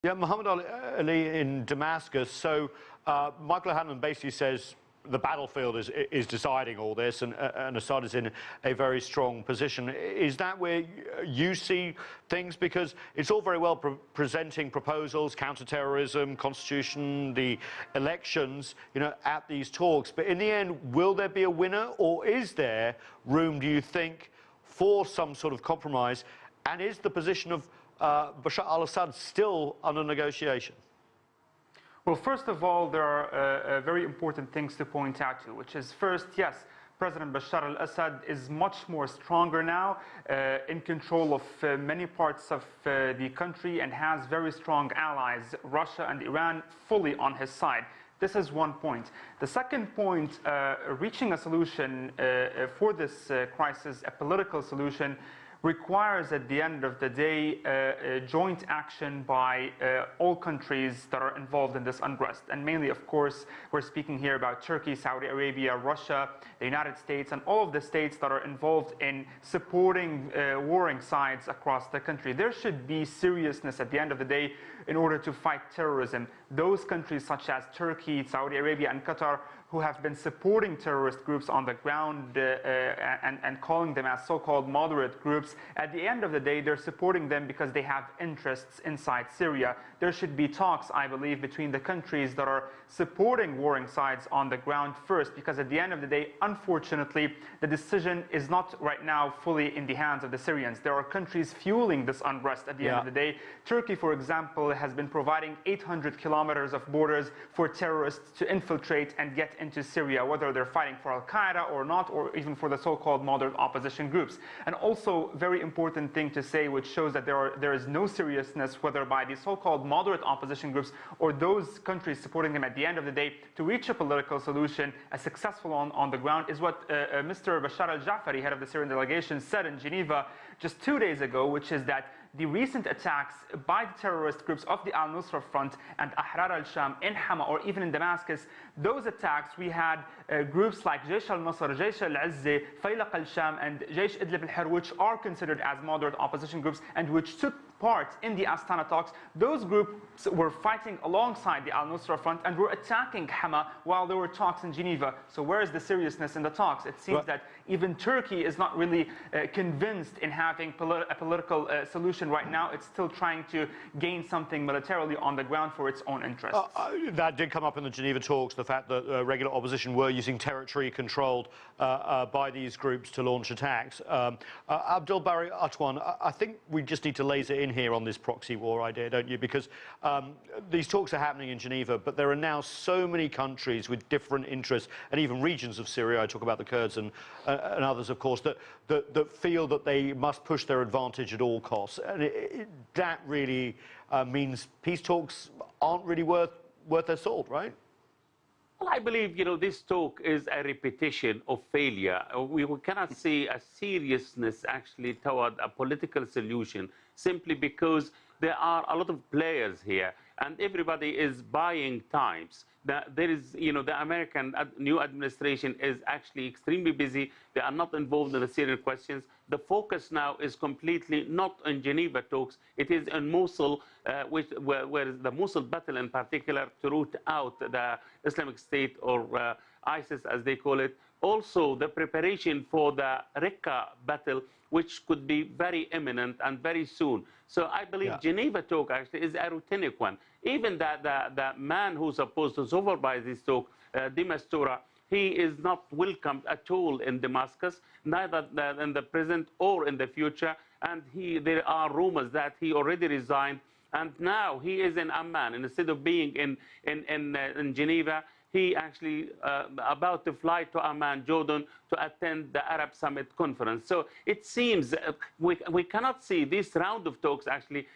Yeah, Mohamed Ali in Damascus. So Michael Hanlon basically says the battlefield is deciding all this, and Assad is in a very strong position. Is that where you see things? Because it's all very well presenting proposals, counterterrorism, constitution, the elections, at these talks. But in the end, will there be a winner, or is there room, do you think, for some sort of compromise? And is the position of Bashar al-Assad still under negotiation? Well, first of all, there are very important things to point out to, which is first, yes, President Bashar al-Assad is much more stronger now, in control of many parts of the country, and has very strong allies, Russia and Iran, fully on his side. This is one point. The second point, reaching a solution for this crisis, a political solution, requires at the end of the day a joint action by all countries that are involved in this unrest. And mainly, of course, we're speaking here about Turkey, Saudi Arabia, Russia, the United States, and all of the states that are involved in supporting warring sides across the country. There should be seriousness at the end of the day in order to fight terrorism. Those countries such as Turkey, Saudi Arabia, and Qatar, who have been supporting terrorist groups on the ground and calling them as so-called moderate groups, at the end of the day, they're supporting them because they have interests inside Syria. There should be talks, I believe, between the countries that are supporting warring sides on the ground first, because at the end of the day, unfortunately, the decision is not right now fully in the hands of the Syrians. There are countries fueling this unrest at the end of the day. Turkey, for example, has been providing 800 kilometers of borders for terrorists to infiltrate and get into Syria, whether they're fighting for al-Qaeda or not, or even for the so-called moderate opposition groups. And also, very important thing to say, which shows that there is no seriousness, whether by the so-called moderate opposition groups or those countries supporting them at the end of the day, to reach a political solution, a successful on the ground, is what Mr. Bashar al-Jafari, head of the Syrian delegation, said in Geneva just 2 days ago, which is that the recent attacks by the terrorist groups of the al-Nusra Front and Ahrar al-Sham in Hama, or even in Damascus, those attacks, we had groups like Jaish al-Nasr, Jaish al-Azzi, Faylaq al-Sham, and Jaish Idlib al-Har, which are considered as moderate opposition groups and which took part in the Astana talks. Those groups were fighting alongside the al-Nusra Front and were attacking Hama while there were talks in Geneva. So where is the seriousness in the talks? It seems that even Turkey is not really convinced in having a political solution right now. It's still trying to gain something militarily on the ground for its own interests. That did come up in the Geneva talks, the fact that regular opposition were using territory controlled by these groups to launch attacks. Abdel Bari Atwan, I think we just need to laser in here on this proxy war idea, don't you? Because these talks are happening in Geneva, but there are now so many countries with different interests, and even regions of Syria, I talk about the Kurds and others, of course, that feel that they must push their advantage at all costs. And that really means peace talks aren't really worth their salt, right? Well, I believe, this talk is a repetition of failure. We cannot see a seriousness actually toward a political solution simply because there are a lot of players here and everybody is buying times. There is, the American new administration is actually extremely busy. They are not involved in the Syrian questions. The focus now is completely not on Geneva talks. It is in Mosul, where the Mosul battle in particular, to root out the Islamic State or ISIS, as they call it. Also, the preparation for the Raqqa battle, which could be very imminent and very soon. So I believe Geneva talk actually is a routinic one. Even the man who's supposed to supervise this talk, de Mistura, he is not welcomed at all in Damascus, neither in the present or in the future. And there are rumors that he already resigned, and now he is in Amman. And instead of being in Geneva, he actually about to fly to Amman, Jordan, to attend the Arab Summit conference. So it seems we cannot see this round of talks actually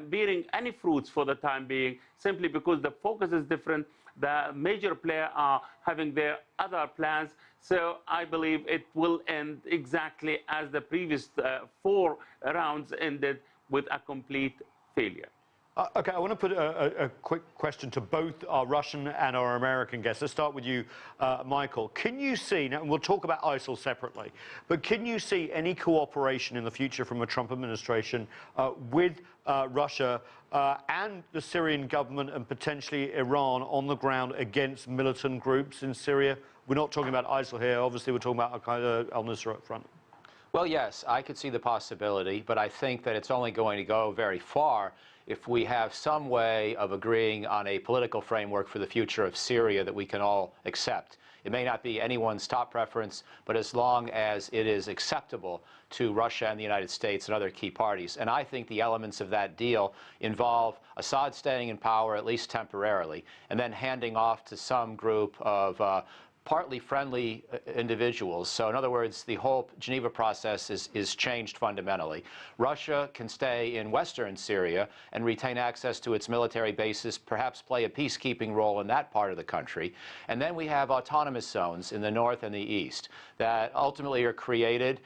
bearing any fruits for the time being, simply because the focus is different. The major players are having their other plans. So I believe it will end exactly as the previous 4 rounds ended, with a complete failure. Okay, I want to put a quick question to both our Russian and our American guests. Let's start with you, Michael. Can you see, now we'll talk about ISIL separately, but can you see any cooperation in the future from a Trump administration with Russia and the Syrian government and potentially Iran on the ground against militant groups in Syria? We're not talking about ISIL here. Obviously, we're talking about Al-Qaeda, al-Nusra up front. Well, yes, I could see the possibility, but I think that it's only going to go very far if we have some way of agreeing on a political framework for the future of Syria that we can all accept. It may not be anyone's top preference, but as long as it is acceptable to Russia and the United States and other key parties. And I think the elements of that deal involve Assad staying in power, at least temporarily, and then handing off to some group of partly friendly individuals. So in other words, the whole Geneva process is changed fundamentally. Russia can stay in western Syria and retain access to its military bases, perhaps play a peacekeeping role in that part of the country. And then we have autonomous zones in the north and the east that ultimately are created,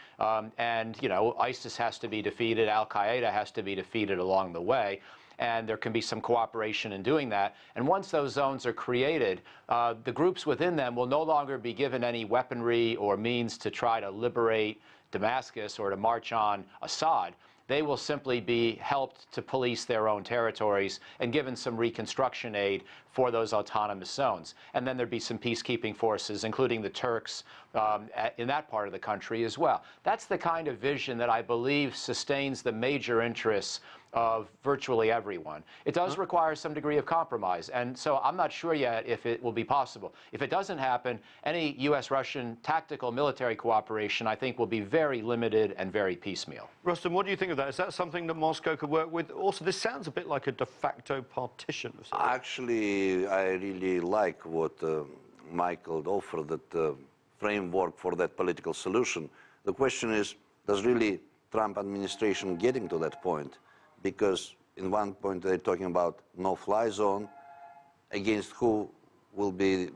and, you know, ISIS has to be defeated, al-Qaeda has to be defeated along the way. And there can be some cooperation in doing that. And once those zones are created, the groups within them will no longer be given any weaponry or means to try to liberate Damascus or to march on Assad. They will simply be helped to police their own territories and given some reconstruction aid for those autonomous zones. And then there'd be some peacekeeping forces, including the Turks, in that part of the country as well. That's the kind of vision that I believe sustains the major interests of virtually everyone. It does require some degree of compromise, and so I'm not sure yet if it will be possible. If it doesn't happen, any U.S.-Russian tactical military cooperation, I think, will be very limited and very piecemeal. Rustem, what do you think of that? Is that something that Moscow could work with? Also, this sounds a bit like a de facto partition of Syria. Actually, I really like what Michael offered, that framework for that political solution. The question is, does really Trump administration getting to that point? Because in one point they're talking about no-fly zone, against who will be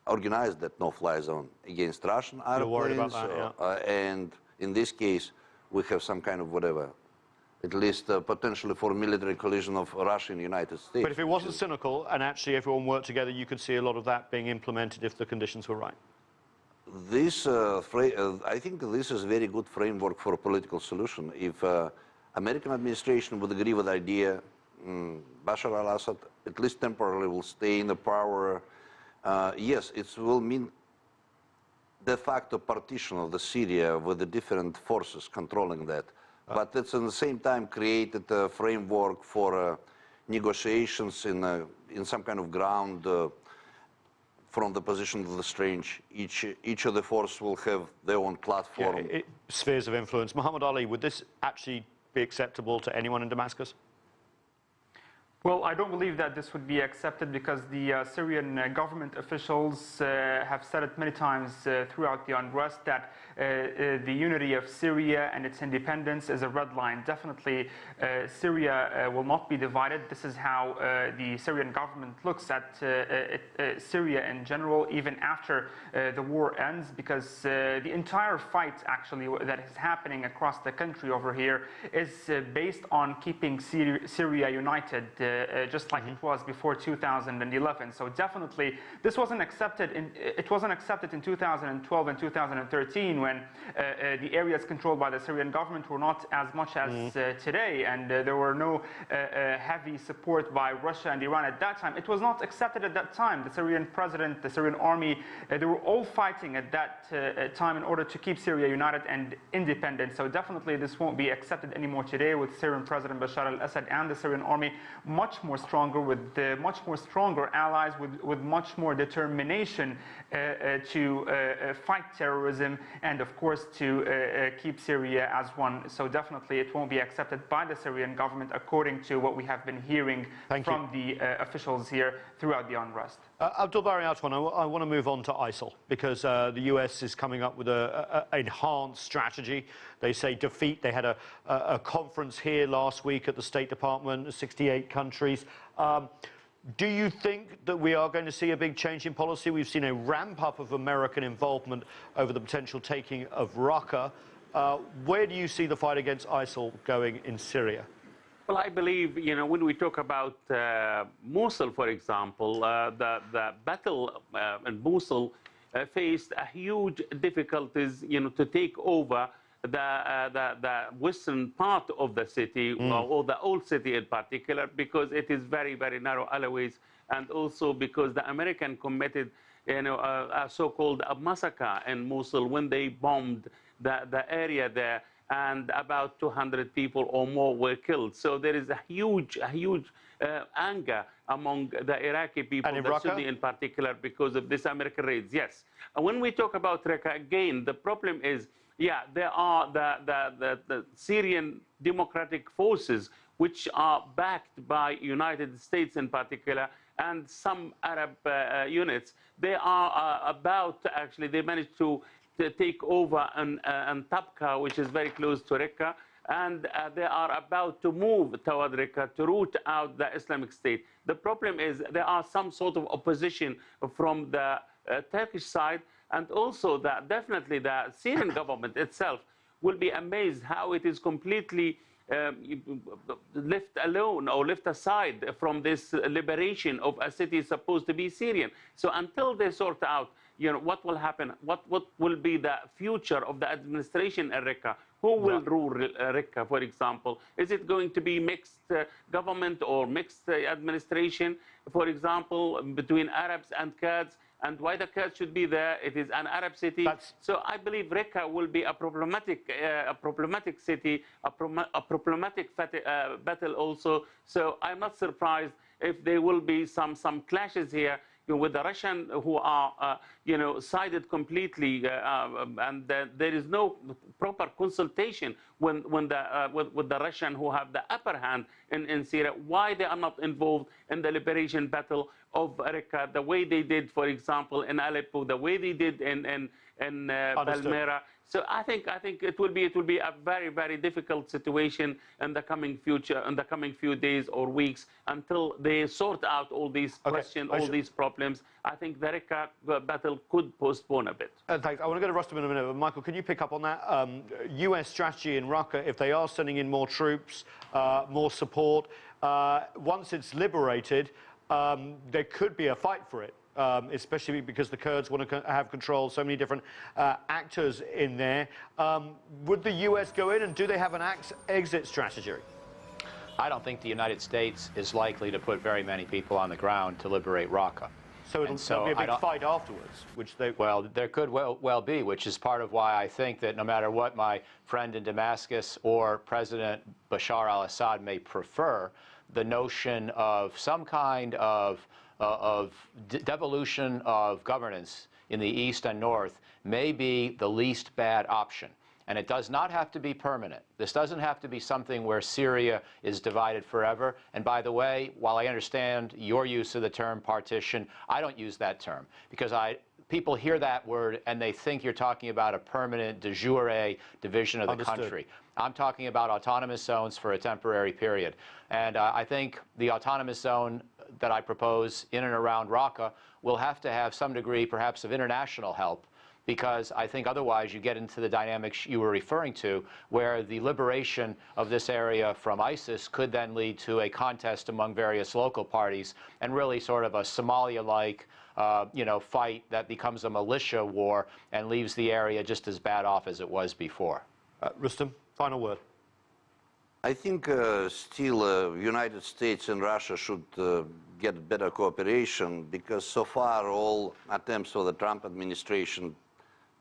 organized that no-fly zone? Against Russian airplanes? You're worried about that, yeah. And in this case, we have some kind of whatever, at least potentially for military collision of Russia and the United States. But if it wasn't cynical and actually everyone worked together, you could see a lot of that being implemented if the conditions were right. This, I think this is a very good framework for a political solution. If American administration would agree with the idea, Bashar al-Assad, at least temporarily, will stay in the power. Yes, it will mean de facto partition of the Syria with the different forces controlling that. But it's at the same time created a framework for negotiations in some kind of ground from the position of the strange. Each of the forces will have their own platform. Yeah, spheres of influence. Mohamed Ali, would this actually be acceptable to anyone in Damascus? Well, I don't believe that this would be accepted because the Syrian government officials have said it many times throughout the unrest that the unity of Syria and its independence is a red line. Definitely, Syria will not be divided. This is how the Syrian government looks at Syria in general, even after the war ends, because the entire fight, actually, that is happening across the country over here is based on keeping Syria united. Just like it was before 2011. So definitely, this wasn't accepted. It wasn't accepted in 2012 and 2013 when the areas controlled by the Syrian government were not as much as today, and there were no heavy support by Russia and Iran at that time. It was not accepted at that time. The Syrian president, the Syrian army, they were all fighting at that time in order to keep Syria united and independent. So definitely, this won't be accepted anymore today with Syrian President Bashar al-Assad and the Syrian army much more stronger, with much more stronger allies, with much more determination to fight terrorism and, of course, to keep Syria as one. So definitely it won't be accepted by the Syrian government, according to what we have been hearing from the officials here throughout the unrest. Abdel Bari Atwan, I want to move on to ISIL, because the US is coming up with an enhanced strategy. They say defeat. They had a conference here last week at the State Department, 68 countries. Do you think that we are going to see a big change in policy? We've seen a ramp up of American involvement over the potential taking of Raqqa. Where do you see the fight against ISIL going in Syria? Well, I believe, when we talk about Mosul, for example, the battle in Mosul faced a huge difficulties, to take over the western part of the city, or the old city in particular, because it is very, very narrow alleyways, and also because the American committed, a so-called massacre in Mosul when they bombed the area there, and about 200 people or more were killed. So there is a huge anger among the Iraqi people, and in the Raqqa? Sunni in particular, because of this American raids. Yes. And when we talk about Raqqa, again, the problem is, there are the Syrian democratic forces, which are backed by United States in particular, and some Arab units. They are they managed to take over an Tabqa, which is very close to Raqqa, and they are about to move toward Raqqa to root out the Islamic State. The problem is there are some sort of opposition from the Turkish side, and also definitely the Syrian government itself will be amazed how it is completely left alone or left aside from this liberation of a city supposed to be Syrian. So until they sort out, what will happen, what will be the future of the administration in Raqqa? Who will rule Raqqa, for example? Is it going to be mixed government or mixed administration, for example, between Arabs and Kurds? And why the Kurds should be there? It is an Arab city. So I believe Raqqa will be a problematic city, a problematic battle also. So I'm not surprised if there will be some clashes here with the Russian, who are sided completely, and there is no proper consultation with the Russian, who have the upper hand in Syria. Why they are not involved in the liberation battle of Raqqa, the way they did, for example, in Aleppo, the way they did in Palmyra. So I think it will be a very, very difficult situation in the coming future, in the coming few days or weeks, until they sort out all these questions, all these problems. I think the Raqqa battle could postpone a bit. Thanks. I want to go to Rustem in a minute, but Michael, can you pick up on that? US strategy in Raqqa, if they are sending in more troops, more support, once it's liberated, there could be a fight for it. Especially because the Kurds want to have control, so many different actors in there. Would the US go in, and do they have an exit strategy? I don't think the United States is likely to put very many people on the ground to liberate Raqqa. So there'll be a big fight afterwards, which they... Well, there could well be, which is part of why I think that no matter what my friend in Damascus or President Bashar al-Assad may prefer, the notion of some kind of devolution of governance in the east and north may be the least bad option. And it does not have to be permanent. This doesn't have to be something where Syria is divided forever. And by the way, while I understand your use of the term partition, I don't use that term, because people hear that word and they think you're talking about a permanent de jure division of the country. I'm talking about autonomous zones for a temporary period. And I think the autonomous zone that I propose in and around Raqqa will have to have some degree, perhaps, of international help, because I think otherwise you get into the dynamics you were referring to, where the liberation of this area from ISIS could then lead to a contest among various local parties, and really sort of a Somalia-like fight that becomes a militia war and leaves the area just as bad off as it was before. Rustem, final word. I think still United States and Russia should get better cooperation, because so far all attempts of the Trump administration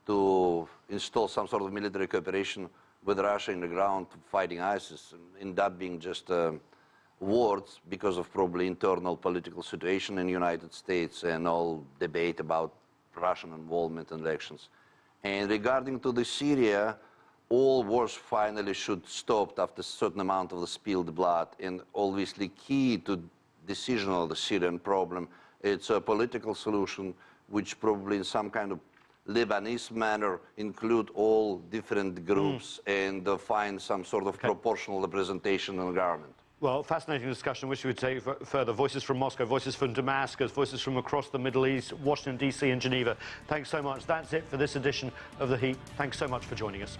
to install some sort of military cooperation with Russia in the ground fighting ISIS end up being just words, because of probably internal political situation in the United States and all debate about Russian involvement in elections. And regarding to the Syria, all wars finally should stop after a certain amount of the spilled blood. And obviously key to decision of the Syrian problem, it's a political solution, which probably in some kind of Lebanese manner include all different groups and find some sort of proportional representation in the government. Well, fascinating discussion. Wish we would take further. Voices from Moscow, voices from Damascus, voices from across the Middle East, Washington, D.C. and Geneva. Thanks so much. That's it for this edition of The Heat. Thanks so much for joining us.